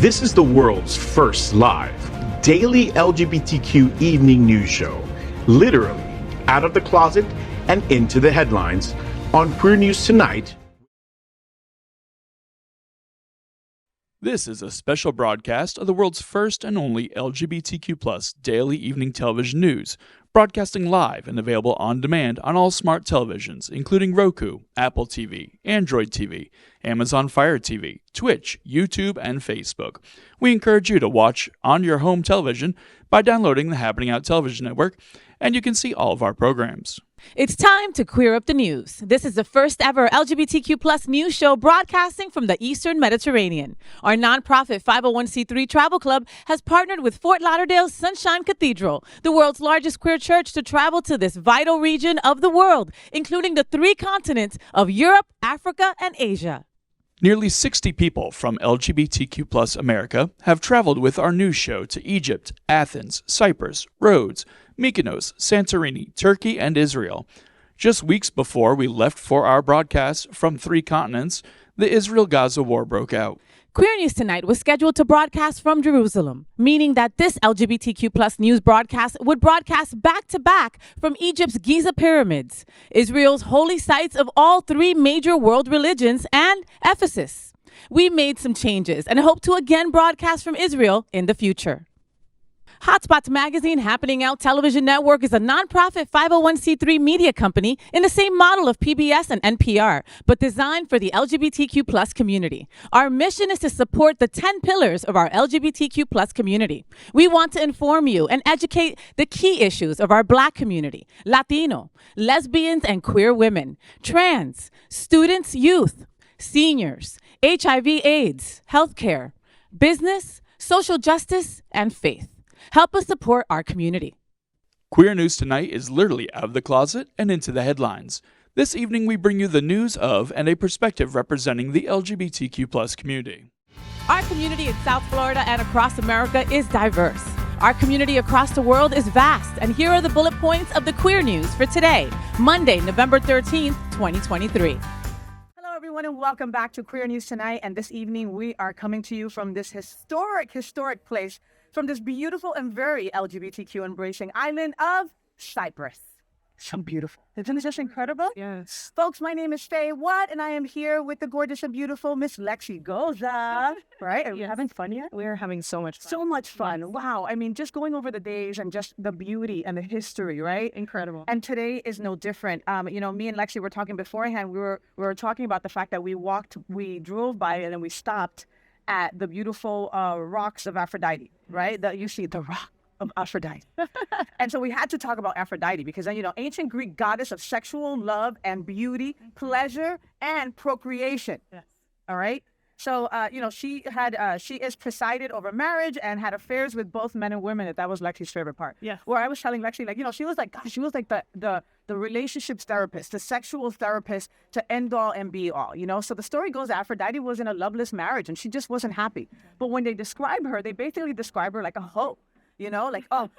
This is the world's first live daily LGBTQ evening news show, literally out of the closet and into the headlines on Queer News Tonight. This is a special broadcast of the world's first and only LGBTQ+ daily evening television news, broadcasting live and available on demand on all smart televisions, including Roku, Apple TV, Android TV, Amazon Fire TV, Twitch, YouTube, and Facebook. We encourage you to watch on your home television by downloading the Happening Out Television Network, and you can see all of our programs. It's time to queer up the news. This is the first ever LGBTQ+ news show broadcasting from the Eastern Mediterranean. Our nonprofit 501c3 travel club has partnered with Fort Lauderdale's Sunshine Cathedral, the world's largest queer church, to travel to this vital region of the world, including the 3 continents of Europe, Africa, and Asia. Nearly 60 people from LGBTQ+ America have traveled with our news show to Egypt, Athens, Cyprus, Rhodes, Mykonos, Santorini, Turkey, and Israel. Just weeks before we left for our broadcast from 3 continents, the Israel-Gaza war broke out. Queer News Tonight was scheduled to broadcast from Jerusalem, meaning that this LGBTQ+ news broadcast would broadcast back-to-back from Egypt's Giza pyramids, Israel's holy sites of all 3 major world religions, and Ephesus. We made some changes and hope to again broadcast from Israel in the future. Hotspots Magazine Happening Out Television Network is a nonprofit 501c3 media company in the same model of PBS and NPR, but designed for the LGBTQ+ community. Our mission is to support the 10 pillars of our LGBTQ+ community. We want to inform you and educate the key issues of our Black community, Latino, lesbians and queer women, trans, students, youth, seniors, HIV/AIDS, healthcare, business, social justice, and faith. Help us support our community. Queer News Tonight is literally out of the closet and into the headlines. This evening we bring you the news of and a perspective representing the LGBTQ+ community. Our community in South Florida and across America is diverse. Our community across the world is vast, and here are the bullet points of the queer news for today, Monday, November 13th, 2023. Hello, everyone, and welcome back to Queer News Tonight. And this evening, we are coming to you from this historic place, from this beautiful and very LGBTQ embracing island of Cyprus. So beautiful. Isn't it just incredible? Yes. Folks, my name is Faye Watt, and I am here with the gorgeous and beautiful Miss Lexi Goza. Right? Are you having fun yet? We're having so much fun. So much fun. Wow. I mean, just going over the days and just the beauty and the history, right? Incredible. And today is no different. Me and Lexi were talking beforehand. We were talking about the fact that we drove by it and we stopped at the beautiful rocks of Aphrodite, right? You see the rock of Aphrodite. And so we had to talk about Aphrodite because, ancient Greek goddess of sexual love and beauty, pleasure, and procreation. Yes. All right? So, she is presided over marriage and had affairs with both men and women. That was Lexi's favorite part. Yeah. Where I was telling Lexi, she was like the relationships therapist, the sexual therapist to end all and be all, So the story goes, Aphrodite was in a loveless marriage and she just wasn't happy. But when they describe her, they basically describe her like a hoe.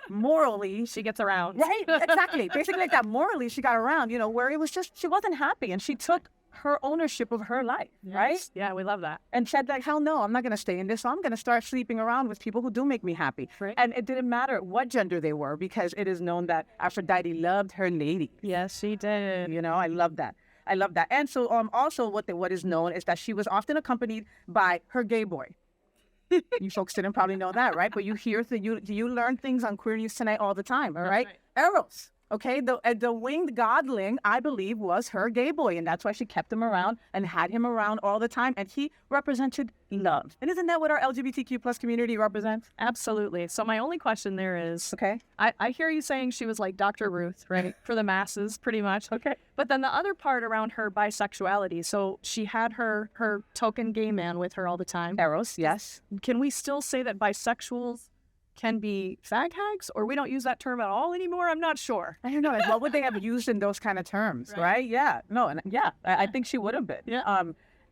Morally, she gets around. Right, exactly. Basically like that, morally, she got around, where it was just, she wasn't happy and she took her ownership of her life, right? Yeah, we love that. And said like, hell no, I'm not going to stay in this. So I'm going to start sleeping around with people who do make me happy. Right. And it didn't matter what gender they were because it is known that Aphrodite loved her lady. Yes, she did. I love that. And so also what is known is that she was often accompanied by her gay boy. You folks didn't probably know that, right? But you learn things on Queer News Tonight all the time, all right? Eros. Okay, the winged godling, I believe, was her gay boy, and that's why she kept him around and had him around all the time, and he represented love. And isn't that what our LGBTQ+ community represents? Absolutely. So my only question there is, okay, I hear you saying she was like Dr. Ruth, right, for the masses, pretty much. Okay. But then the other part around her bisexuality, so she had her token gay man with her all the time. Eros, yes. Can we still say that bisexuals can be fag hags, or we don't use that term at all anymore? I'm not sure. I don't know. What would they have used in those kind of terms, right? Yeah. No, and yeah, I think she would have been. Yeah.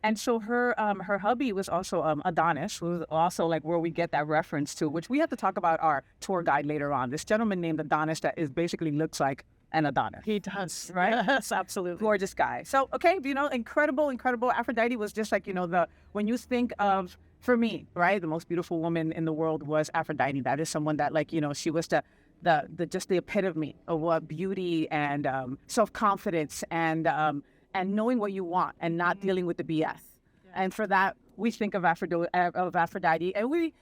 And so her hubby was also Adonis, who was also like where we get that reference to, which we have to talk about our tour guide later on. This gentleman named Adonis that basically looks like an Adonis. He does. Right? Yes, absolutely. Gorgeous guy. So, okay, incredible. Aphrodite was just like, when you think of for me, right, the most beautiful woman in the world was Aphrodite. That is someone that, like, she was the just the epitome of what beauty and self-confidence and knowing what you want and not dealing with the BS. Yeah. And for that, we think of Aphrodite, and we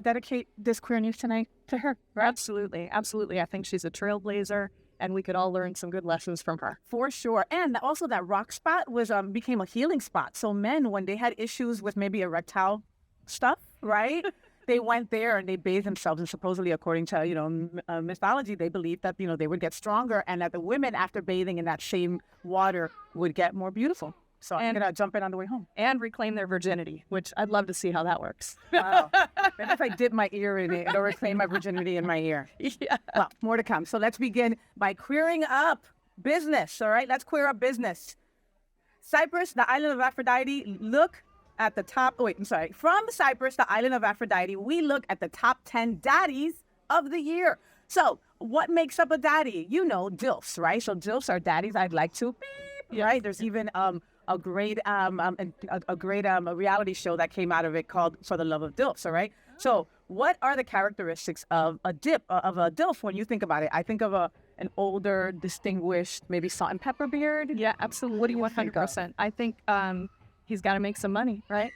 dedicate this queer news tonight to her. Right? Absolutely. I think she's a trailblazer, and we could all learn some good lessons from her. For sure. And also that rock spot was became a healing spot. So men, when they had issues with maybe erectile stuff, right? They went there and they bathed themselves, and supposedly, according to mythology, they believed that they would get stronger, and that the women, after bathing in that same water, would get more beautiful. So I'm gonna jump in on the way home and reclaim their virginity, which I'd love to see how that works. Wow. Maybe if I dip my ear in it, it'll reclaim my virginity in my ear. Yeah. Well, more to come. So let's begin by queering up business. All right, let's queer up business. Cyprus, the island of Aphrodite. Look at the top. Oh, wait, I'm sorry. From Cyprus, the island of Aphrodite, we look at the top 10 daddies of the year. So what makes up a daddy? DILFs, right? So DILFs are daddies I'd like to beep, right? There's even a great reality show that came out of it called For the Love of DILFs, all right? So what are the characteristics of a DILF when you think about it? I think of an older, distinguished, maybe salt and pepper beard. Yeah, absolutely. What do you think 100%. I think he's got to make some money, right?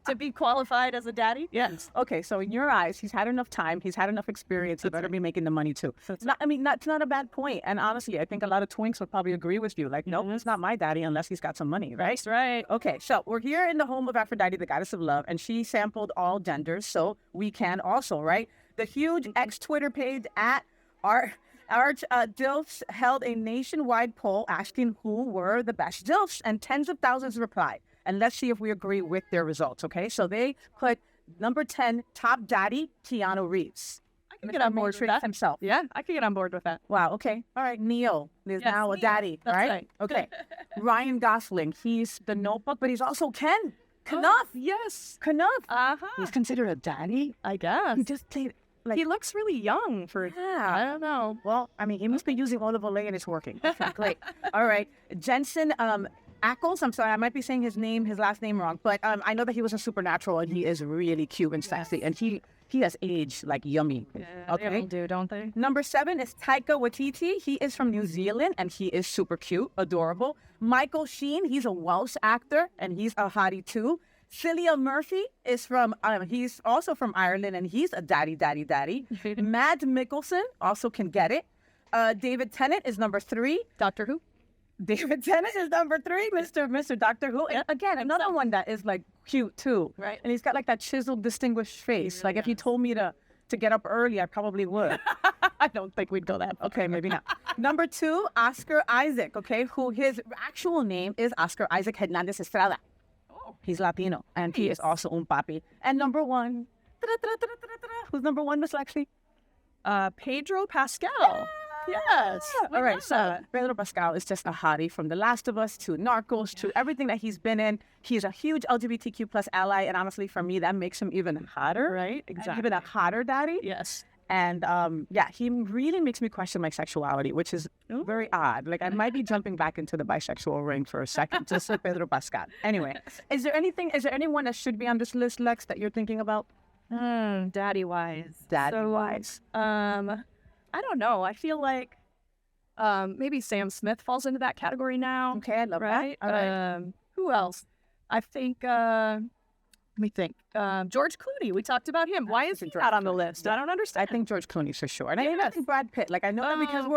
To be qualified as a daddy? Yes. Okay, so in your eyes, he's had enough time, he's had enough experience, he better be making the money too. It's not a bad point. And honestly, I think a lot of twinks would probably agree with you. Like, nope, he's not my daddy unless he's got some money, right? That's right. Okay, so we're here in the home of Aphrodite, the goddess of love, and she sampled all genders, so we can also, right? The huge ex-Twitter page at Arch DILFs held a nationwide poll asking who were the best DILFs, and tens of thousands replied. And let's see if we agree with their results, okay? So they put number 10, top daddy, Keanu Reeves. I can get on board with that. Himself. Yeah, I can get on board with that. Wow, okay. All right, Neo is now a daddy, That's right? Okay. Ryan Gosling, he's the Notebook, but he's also Ken. Knuff. Yes. Knuff. Uh-huh. He's considered a daddy? I guess. He just played... he looks really young for... Yeah. I don't know. Well, I mean, he must be using olive oil and it's working. Okay, great. All right. Jensen Ackles, I'm sorry, I might be saying his last name wrong, but I know that he was in Supernatural, and he is really cute and sexy, and he has aged like yummy. Yeah, okay. they all do, don't they? Number 7 is Taika Waititi. He is from New Zealand, and he is super cute, adorable. Michael Sheen, he's a Welsh actor, and he's a hottie too. Cillian Murphy is from, he's also from Ireland, and he's a daddy. Mads Mikkelsen also can get it. David Tennant is number 3. Doctor Who? David Tennant is number 3, Mr. Doctor Who. And again, another one that is like cute too. Right. And he's got like that chiseled, distinguished face. Really like if he told me to get up early, I probably would. I don't think we'd go that far. Okay, maybe not. Number 2, Oscar Isaac, okay, who his actual name is Oscar Isaac Hernandez Estrada. Oh. He's Latino, and he is also un papi. And number 1, who's number 1, Miss Lexi? Pedro Pascal. Yes. All right. So Pedro Pascal is just a hottie, from The Last of Us to Narcos to everything that he's been in. He's a huge LGBTQ plus ally, and honestly, for me, that makes him even hotter. Right. Exactly. Even a hotter daddy. Yes. And he really makes me question my sexuality, which is very odd. Like I might be jumping back into the bisexual ring for a second, just like Pedro Pascal. Anyway, is there anyone that should be on this list, Lex, that you're thinking about? Daddy wise. Daddy-wise. I don't know. I feel like maybe Sam Smith falls into that category now. Okay, I love right? that. All right. Who else? I think, let me think. George Clooney. We talked about him. Why is he not on the list? I don't understand. I think George Clooney for sure. And I think Brad Pitt. Like I know that because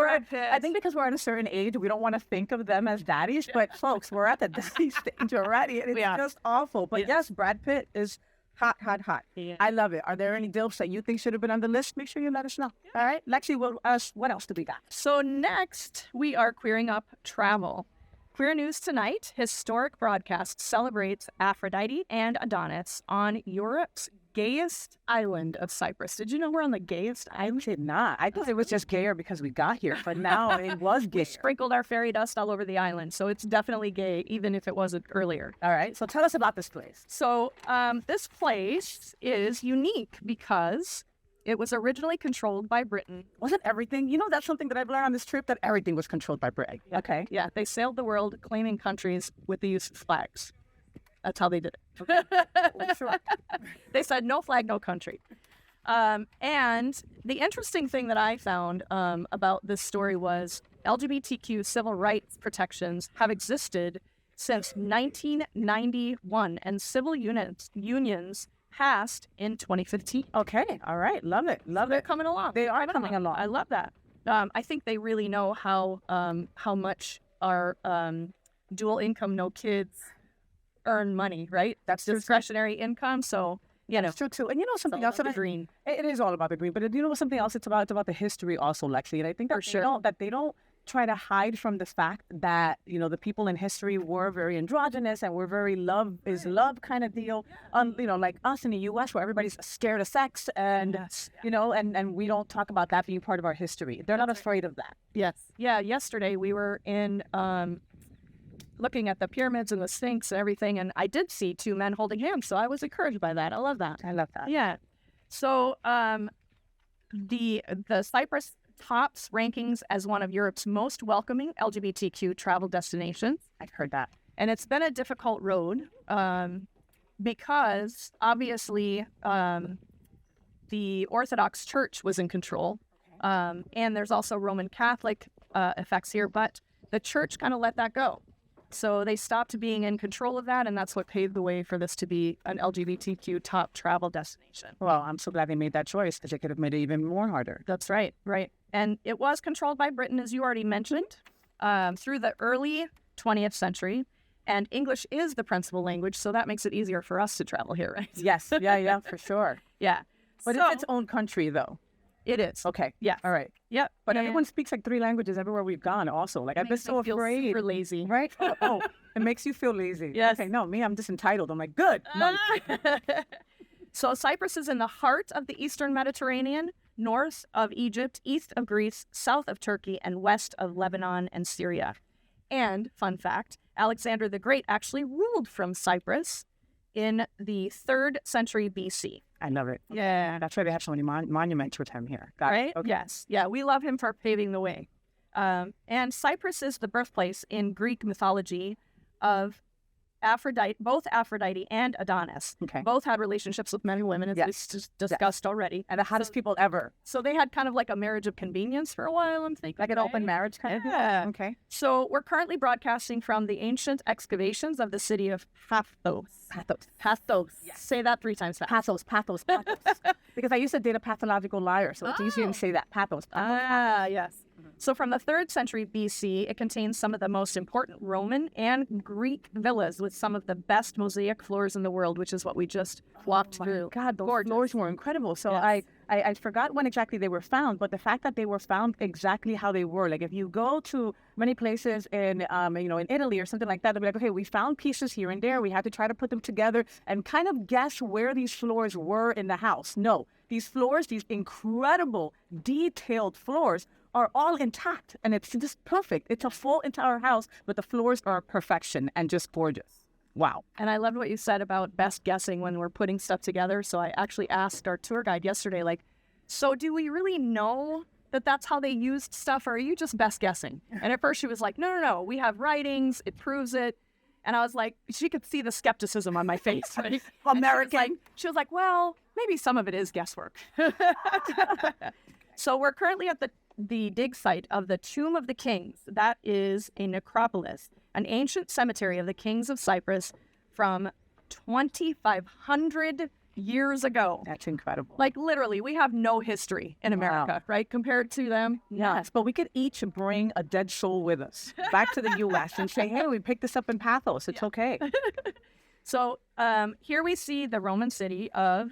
we're at a certain age, we don't want to think of them as daddies. But folks, we're at the daddy stage already, and it's just awful. But yes, Brad Pitt is hot. Yeah. I love it. Are there any DILFs that you think should have been on the list? Make sure you let us know. Yeah. All right. Lexi, what else do we got? So next, we are queering up travel. Queer News Tonight, historic broadcast celebrates Aphrodite and Adonis on Europe's gayest island of Cyprus. Did you know we're on the gayest island? I did not. I thought it was just gayer because we got here, but now it was gay. We sprinkled our fairy dust all over the island, so it's definitely gay, even if it wasn't earlier. All right, so tell us about this place. So this place is unique because it was originally controlled by Britain. Wasn't everything? You know, that's something that I've learned on this trip, that everything was controlled by Britain. Okay. Yeah, they sailed the world claiming countries with the use of flags. That's how they did it. Sure. They said no flag, no country. And the interesting thing that I found about this story was LGBTQ civil rights protections have existed since 1991, and civil unions passed in 2015. Okay. All right. Love it. Love They're it. coming along. They are coming along. I love that. I think they really know how much our dual income, no kids earn money, right? That's discretionary income. So, you know, It's true too. And you know something else? the green. It is all about the green, but you know something else? It's about the history also, Lexi. And I think that For sure. they don't try to hide from the fact that, you know, the people in history were very androgynous and were very love is love kind of deal. You know, like us in the U.S. where everybody's scared of sex and, you know, and we don't talk about that being part of our history. They're not afraid of that. Yes. Yeah. Yesterday we were in looking at the pyramids and the Sphinx and everything, and I did see two men holding hands. So I was encouraged by that. I love that. I love that. Yeah. So the Cyprus tops rankings as one of Europe's most welcoming LGBTQ travel destinations. I've heard that. And it's been a difficult road because obviously the Orthodox Church was in control. And there's also Roman Catholic effects here, but the church kind of let that go. So they stopped being in control of that, and that's what paved the way for this to be an LGBTQ top travel destination. Well, I'm so glad they made that choice because it could have made it even more harder. That's right, right. And it was controlled by Britain, as you already mentioned, through the early 20th century. And English is the principal language, so that makes it easier for us to travel here, right? Yes. Yeah, for sure. Yeah. But So- it's its own country, though. It is. Okay. Yeah. All right. Yep. But Yeah, everyone speaks like 3 languages everywhere we've gone also. Like, I've been makes so me feel afraid. super lazy. Right? Oh, it makes you feel lazy. Yes. Okay, no, me, I'm just entitled. I'm like, good. No. So Cyprus is in the heart of the Eastern Mediterranean, north of Egypt, east of Greece, south of Turkey, and west of Lebanon and Syria. And, fun fact, Alexander the Great actually ruled from Cyprus in the 3rd century BC. I love it. Yeah. That's why they have so many monuments with him here. Got it. Right? Okay. Yes. Yeah, we love him for paving the way. And Cyprus is the birthplace in Greek mythology of Aphrodite, both Aphrodite and Adonis. Okay. Both had relationships with men and women, as we just discussed already. And the hottest people ever. So they had kind of like a marriage of convenience for a while, I'm thinking. Like an open right? marriage kind of thing? Yeah. Okay. So we're currently broadcasting from the ancient excavations of the city of Paphos. Paphos. Yes. Say that 3 times fast. Pathos. Because I used to date a pathological liar, so it's easier to say that. Pathos. Yes. So from the 3rd century BC, it contains some of the most important Roman and Greek villas with some of the best mosaic floors in the world, which is what we just walked through. God, those Gorgeous. floors were incredible. So Yes. I forgot when exactly they were found, but the fact that they were found exactly how they were, like if you go to many places in, in Italy or something like that, they'll be like, okay, we found pieces here and there. We had to try to put them together and kind of guess where these floors were in the house. No, these floors, these incredible detailed floors are all intact and it's just perfect. It's a full entire house, but the floors are perfection and just gorgeous. Wow. And I loved what you said about best guessing when we're putting stuff together. So I actually asked our tour guide yesterday, like, so do we really know that that's how they used stuff, or are you just best guessing? And at first she was like, no, we have writings, it proves it. And I was like, she could see the skepticism on my face. Right? American. She was like, well, maybe some of it is guesswork. So we're currently at the dig site of the Tomb of the Kings. That is a necropolis, an ancient cemetery of the kings of Cyprus from 2,500 years ago. That's incredible. Like literally, we have no history in America, right? Compared to them. Yes, but we could each bring a dead soul with us back to the U.S. and say, hey, we picked this up in Paphos. It's okay. So here we see the Roman city of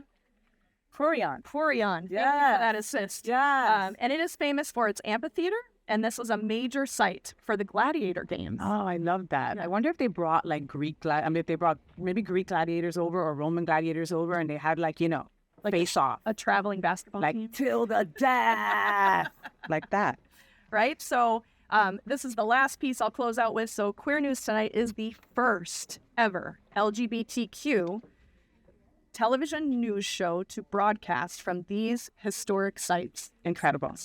Purion. Thank you for Yes. that assist. Yes. And it is famous for its amphitheater, and this was a major site for the gladiator games. Oh, I love that. I wonder if they brought like if they brought maybe Greek gladiators over or Roman gladiators over and they had like face off. A traveling basketball team. Like till the death. Like that. Right? So this is the last piece I'll close out with. So Queer News Tonight is the first ever LGBTQ television news show to broadcast from these historic sites. Incredible.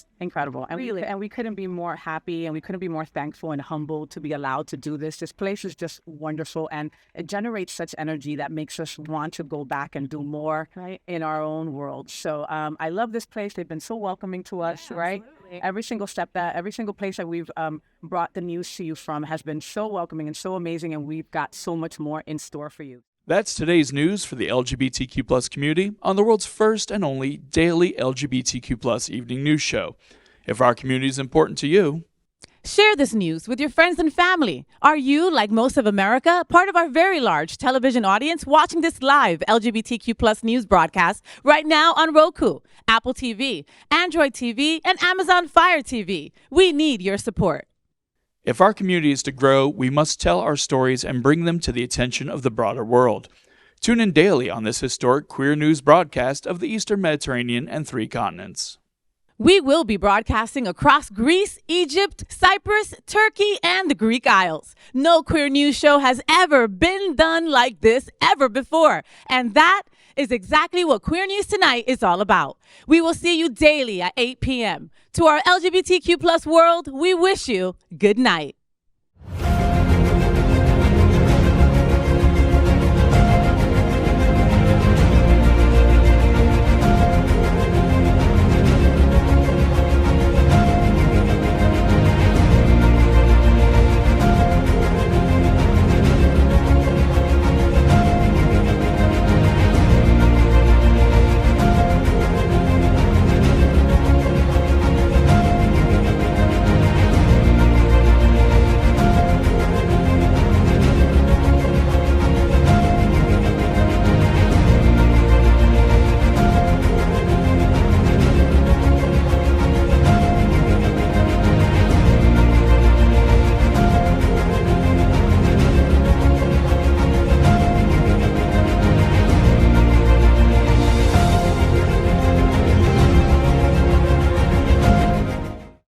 And Really? we couldn't be more happy and we couldn't be more thankful and humbled to be allowed to do this. This place is just wonderful and it generates such energy that makes us want to go back and do more in our own world. So I love this place. They've been so welcoming to us, right? Absolutely. Every single place that we've brought the news to you from has been so welcoming and so amazing, and we've got so much more in store for you. That's today's news for the LGBTQ+ community on the world's first and only daily LGBTQ+ evening news show. If our community is important to you, Share this news with your friends and family. Are you, like most of America, part of our very large television audience watching this live LGBTQ+ news broadcast right now on Roku, Apple TV, Android TV, and Amazon Fire TV? We need your support. if our community is to grow, we must tell our stories and bring them to the attention of the broader world. Tune in daily on this historic queer news broadcast of the Eastern Mediterranean and 3 continents. We will be broadcasting across Greece, Egypt, Cyprus, Turkey, and the Greek Isles. No queer news show has ever been done like this ever before. And that is exactly what Queer News Tonight is all about. We will see you daily at 8 p.m. To our LGBTQ+ world, we wish you good night.